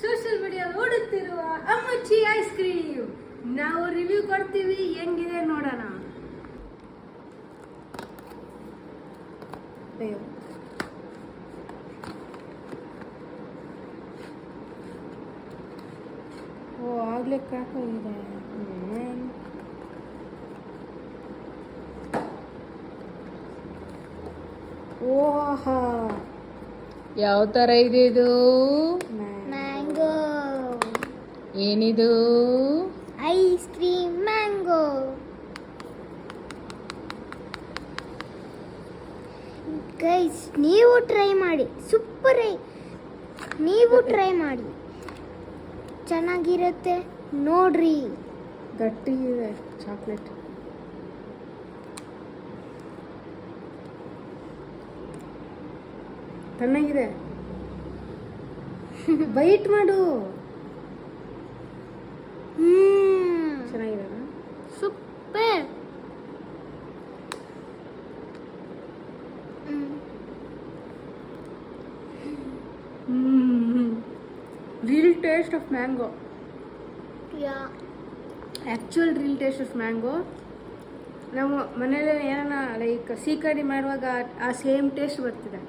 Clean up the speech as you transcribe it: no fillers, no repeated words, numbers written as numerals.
Social media ಓಡುತ್ತಿರುವ Ammachi ice cream ನಾವು review ಕೊಡ್ತೀವಿ, ಹೆಂಗಿದೆ ನೋಡೋಣ. ಅಯ್ಯೋ ಓ ಆಗ್ಲೇ ಕ್ರ್ಯಾಕ್ ಆಗಿದೆ. ಓಹಾ ಯಾವ ತರ ಇದೆ ಇದು? ಮ್ಯಾಂಗೋ ಏನಿದು? Ice cream mango. ಗೈಸ್ ನೀವು ಟ್ರೈ ಮಾಡಿ, ಸೂಪರ್. ನೀವು ಟ್ರೈ ಮಾಡಿ, ಚೆನ್ನಾಗಿರುತ್ತೆ ನೋಡ್ರಿ. ಗಟ್ಟಿ ಇದೆ ಚಾಕ್ಲೇಟ್. ತಣ್ಣಗಿದೆ, ಬೈಟ್ ಮಾಡು. ಚೆನ್ನಾಗಿದೆ super. Real taste of mango. Yeah actual real taste of mango. ನಾವು ಮನೇಲಿ ಏನಾನ ಲೈಕ್ ಸೀಕರಣೆ ಮಾಡುವಾಗ ಆ ಸೇಮ್ ಟೇಸ್ಟ್ ಬರ್ತಿದೆ.